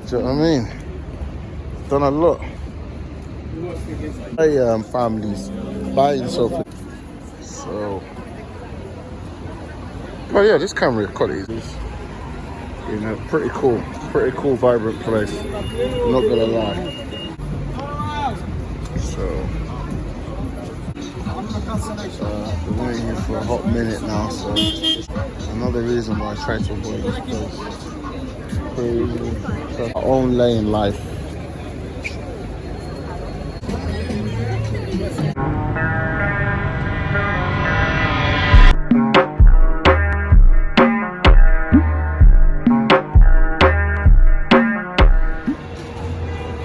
Do you know what I mean? Done a lot. Families buying Selfie. So, oh yeah, this camera quality is, you know, pretty cool, vibrant place. I'm not gonna lie. So, been waiting here for a hot minute now. So, another reason why I try to avoid this place. Our own lane life.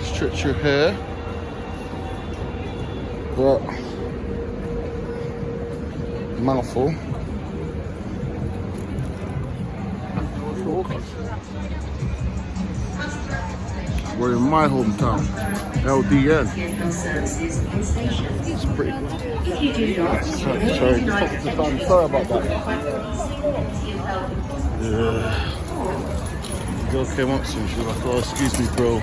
Stretch your hair, but mouthful. We're in my hometown, LDN. It's pretty good. Sorry about that. The girl came up to me, she was like, oh, excuse me, bro.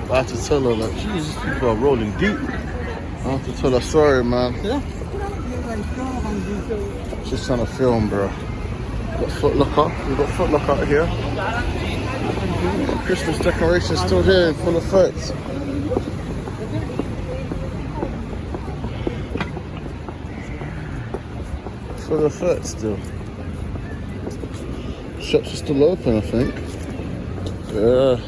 I had to tell her, like, Jesus, people are rolling deep. I have to tell her, sorry, man. Just trying to film, bro. Got Foot Locker. We've got Foot Locker out here. Christmas decorations still here in full effect. Full effect still. Shops are still open, I think. Yeah.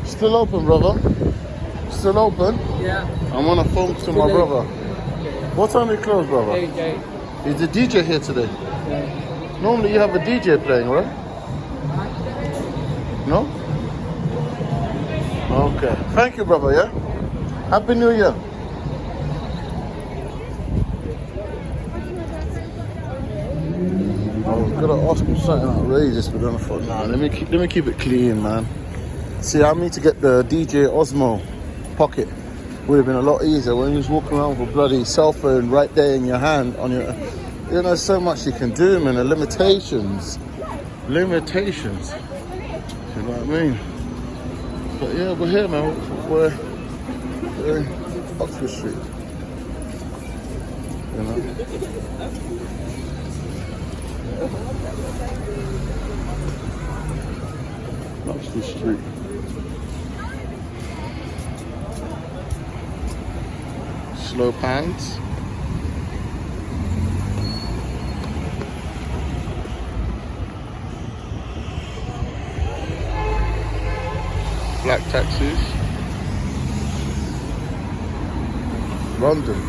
Still open, brother. Still open? Yeah. I'm on a phone to my brother. What time are you close, brother? 8. Is the DJ here today? Yeah. Normally you have a DJ playing, right? No? Okay. Thank you, brother, yeah? Happy New Year. I was gonna ask him something outrageous, but then I thought, nah, let me keep it clean, man. See, I need to get the DJ Osmo pocket. Would have been a lot easier when you was walking around with a bloody cell phone right there in your hand on your. You know, so much you can do, man. The limitations. You know what I mean? But yeah, we're here, man. We're in Oxford Street. You know. Oxford Street. Slow pans. Black taxis. London.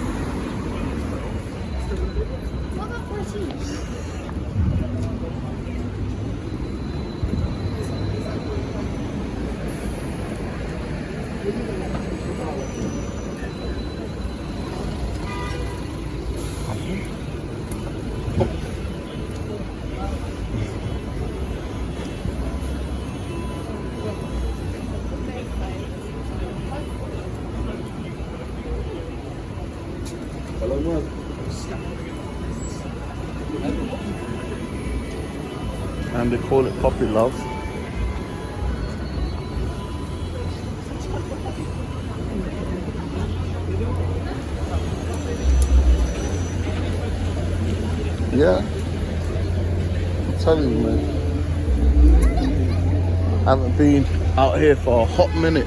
And they call it Puppy Love. Yeah, I'm telling you, man. I haven't been out here for a hot minute.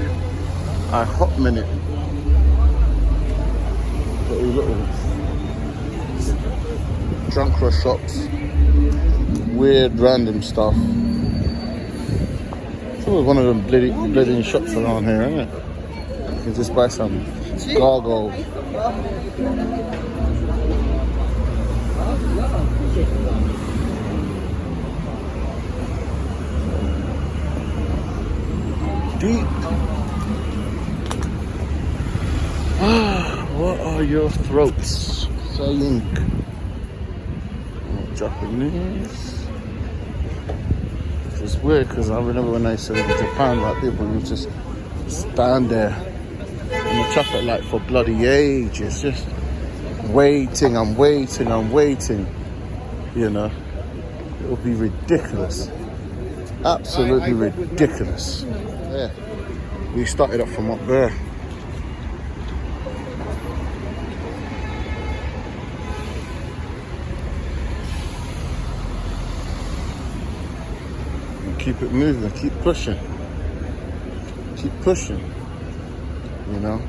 Little junk rush shops, weird random stuff. It's always one of them bleeding shops around here, isn't it? You can just buy some gargoyles. Deep. What are your throats saying? Japanese. It's weird because I remember when I used to live in Japan, like people would just stand there in the traffic light for bloody ages, just waiting, I'm waiting, you know. It'll be ridiculous. Absolutely ridiculous. Yeah. We started up from up there. And keep it moving, keep pushing. Keep pushing. You know?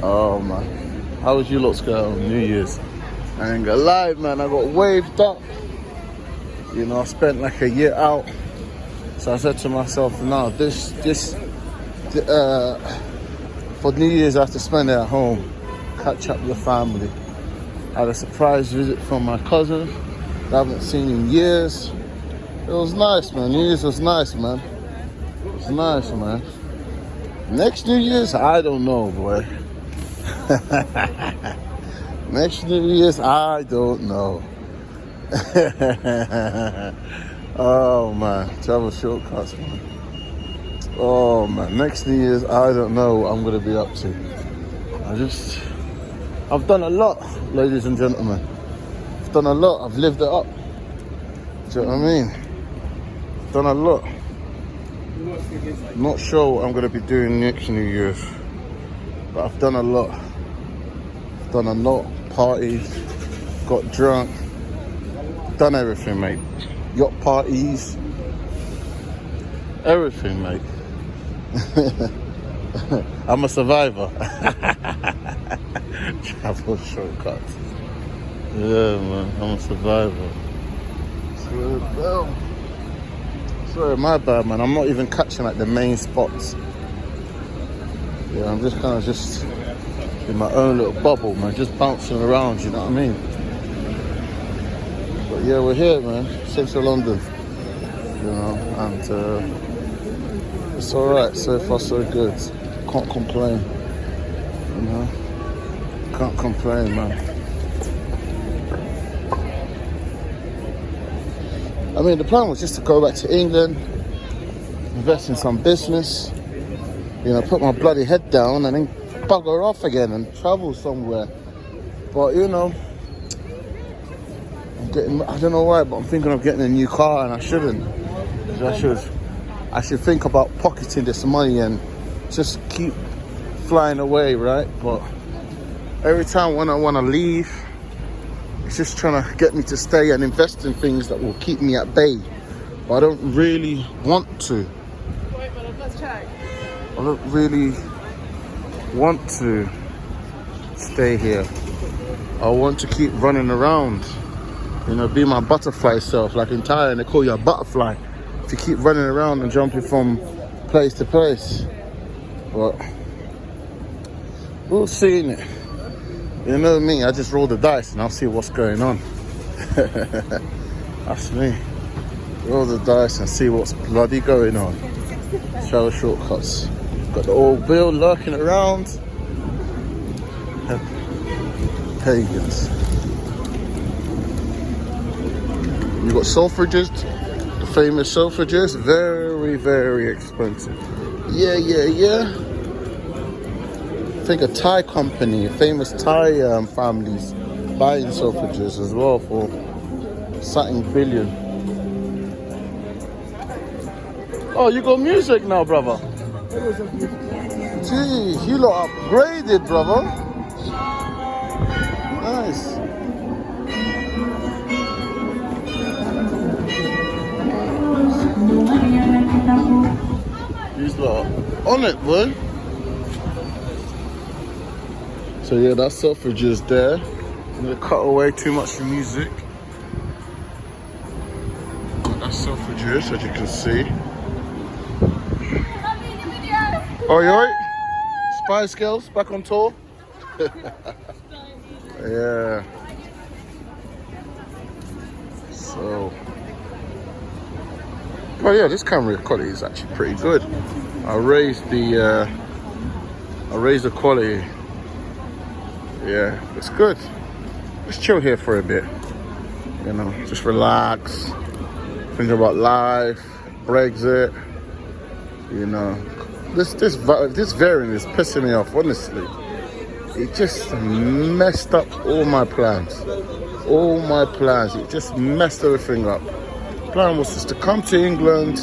Oh man. How was you lot's going on New Year's? I ain't gonna lie, man, I got waved up. You know, I spent like a year out. So I said to myself, no, for New Year's I have to spend it at home, catch up with the family. I had a surprise visit from my cousin that I haven't seen in years. It was nice, man. New Year's was nice, man. It was nice, man. Next New Year's, I don't know, boy. Next New Year's, I don't know. Oh man, travel shortcuts, man. Oh man, next New Year's, I don't know what I'm gonna be up to. I've done a lot, ladies and gentlemen. I've done a lot, I've lived it up. Do you know what I mean? I've done a lot. I'm not sure what I'm gonna be doing next New Year's, but I've done a lot. I've done a lot, parties, got drunk, done everything, mate. Yacht parties, everything, mate. I'm a survivor. Travel shortcuts. Yeah, man, I'm a survivor. Sorry, my bad, man. I'm not even catching like the main spots. Yeah, I'm just kind of in my own little bubble, man, just bouncing around. You know what I mean? But yeah, we're here, man, central London, you know, and it's all right, so far so good. Can't complain, you know, can't complain, man. I mean, the plan was just to go back to England, invest in some business, you know, put my bloody head down and then bugger off again and travel somewhere. But, you know, I don't know why, but I'm thinking of getting a new car and I shouldn't. I should think about pocketing this money and just keep flying away, right? But every time when I want to leave, it's just trying to get me to stay and invest in things that will keep me at bay. But I don't really want to. I don't really want to stay here. I want to keep running around. You know, be my butterfly self. Like in Thailand, they call you a butterfly if you keep running around and jumping from place to place. But we'll see, innit? You know me, I just roll the dice and I'll see what's going on. That's me. Roll the dice and see what's bloody going on. Travel shortcuts. Got the old bill lurking around. Pagans. You got Selfridges, the famous Selfridges, very, very expensive. Yeah. I think a Thai company, famous Thai families buying Selfridges as well for something billion. Oh, you got music now, brother? Gee, you lot upgraded, brother. Nice. He's like on it, boy. So yeah, that Selfridges there. I'm gonna cut away too much music. That's Selfridges, as you can see. Oh, you alright? Spice Girls back on tour. Yeah. So. Oh yeah, this camera quality is actually pretty good. I raised the quality. Yeah, it's good. Let's chill here for a bit. You know, just relax. Think about life, Brexit. You know, this variant is pissing me off, honestly. It just messed up all my plans. All my plans. It just messed everything up. Plan was just to come to England,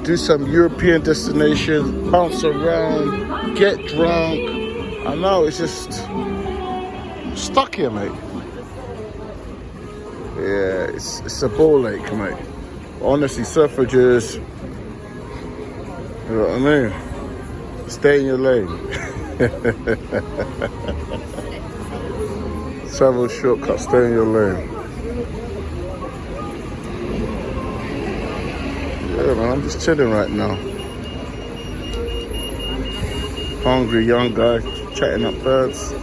do some European destinations, bounce around, get drunk, and now it's just stuck here, mate. Yeah, it's a ball ache, mate. Honestly, suffrages, you know what I mean? Stay in your lane. Travel shortcut, stay in your lane. Yeah, man, I'm just chilling right now. Hungry young guy, chatting up birds.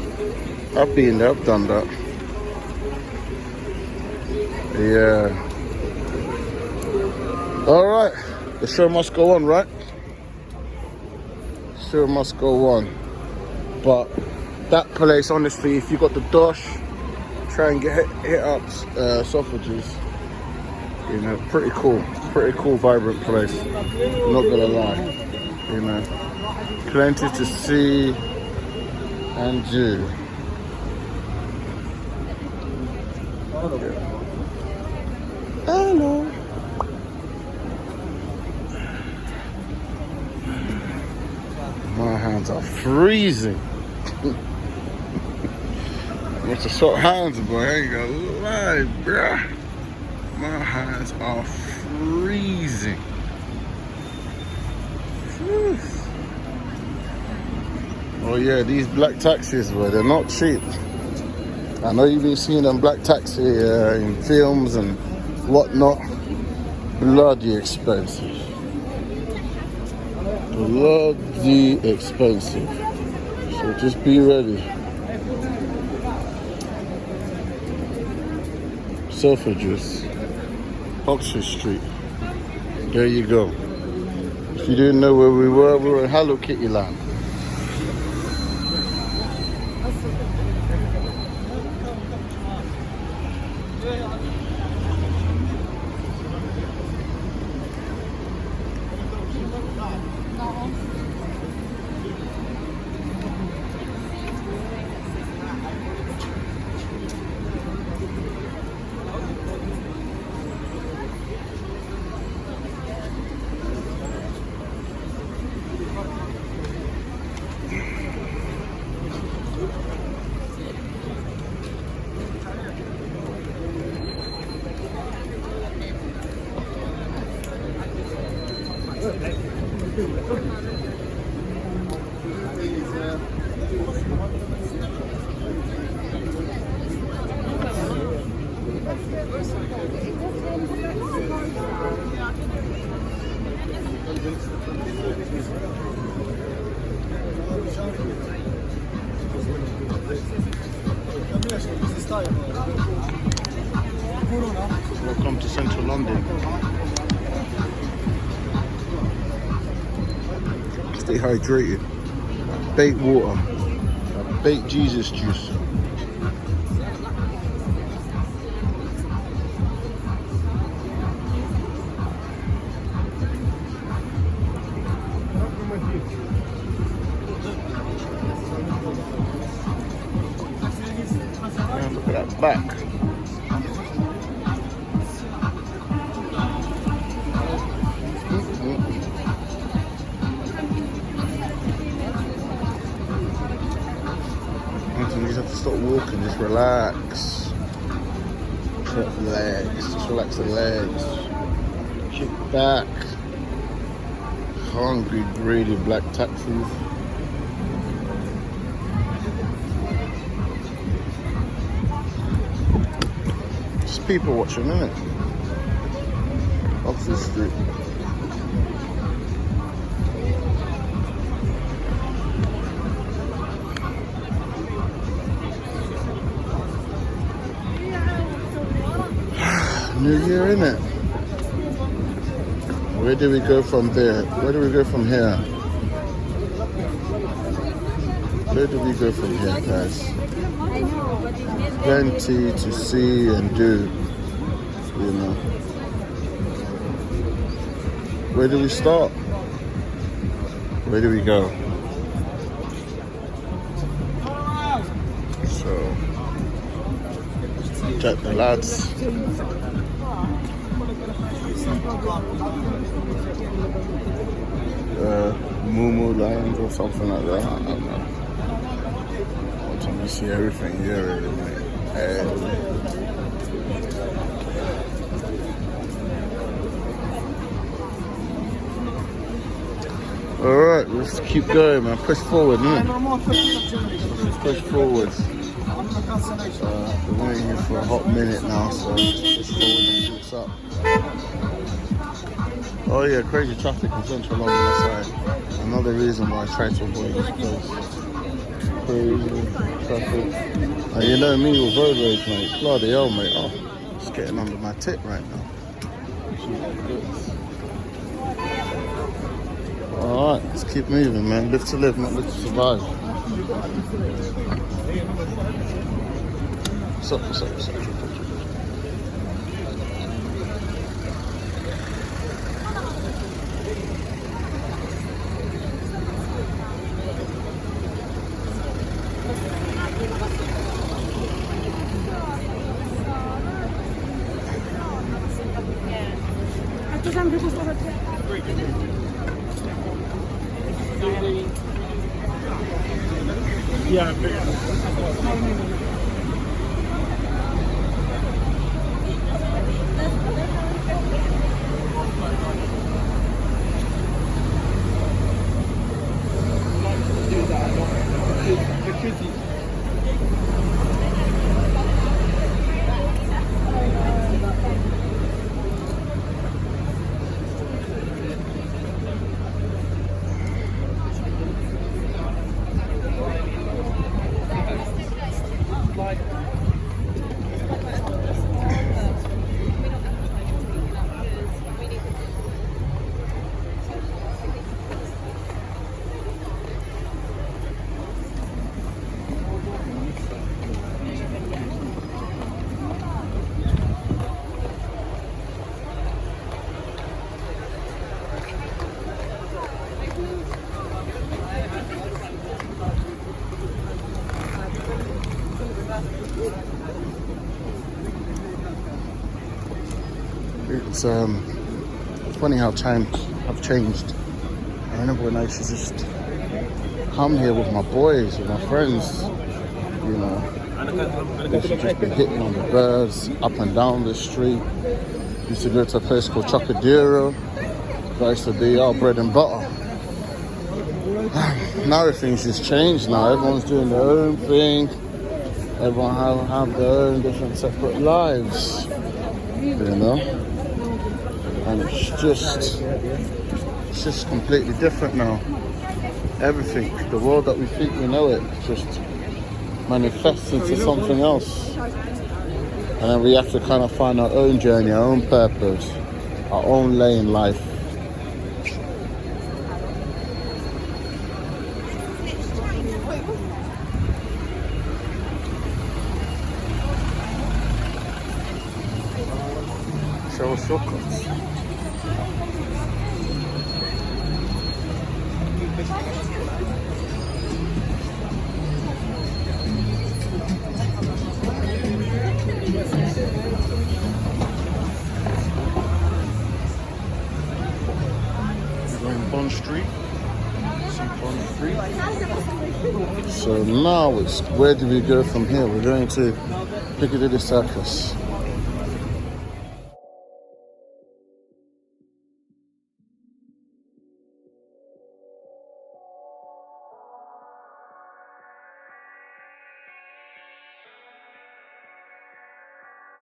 I've been there, I've done that. Yeah. Alright, the show must go on, right? Show must go on. But that place, honestly, if you got the dosh, try and hit up Sausages. You know, pretty cool, vibrant place. I'm not gonna lie. You know, plenty to see and do. Hello. My hands are freezing. What's the short hands, boy? I ain't gonna lie, bruh. My hands are freezing. Whew. Oh yeah, these black taxis, boy, they're not cheap. I know you've been seeing them black taxi in films and whatnot. Bloody expensive. Bloody expensive. So just be ready. Selfridges, Oxford Street. There you go. If you didn't know where we were in Hello Kitty Land. Welcome to central London. Stay hydrated. Bait water. Bait Jesus juice. Man, look at that back. You just have to stop walking, just relax. Legs, just relax the legs. Kick back. Hungry, greedy black taxis. Just people watching, innit? Oxford Street. New Year, innit? Where do we go from there? Where do we go from here? Where do we go from here, guys? Plenty to see and do, you know. Where do we start? Where do we go? Jack the lads. Moo Lions or something like that. I don't know. I'm trying to see everything here, really, mate. Alright, let's keep going, man. Push forward, man. Let's push forward. We're waiting here for a hot minute now, so let's push forward and see what's up. Oh yeah, crazy traffic in central London, that's right. Another reason why I try to avoid this place. Crazy traffic. And you know me with road rage, mate. Bloody hell, mate. Oh, it's getting under my tit right now. Alright, let's keep moving, man. Live to live, not live to survive. What's up, what's up, what's up? Yeah. It's funny how times have changed. I remember when I used to just come here with my boys, with my friends, you know. I used to just be hitting on the birds, up and down the street. Used to go to a place called Chocodero. That used to be our bread and butter. Now everything's just changed now. Everyone's doing their own thing. Everyone have their own different separate lives, you know. And it's just completely different now. Everything, the world that we think we know it, just manifests into something else. And then we have to kind of find our own journey, our own purpose, our own lane in life. Travelshortcuts. Bond Street. So now it's, where do we go from here? We're going to Piccadilly Circus.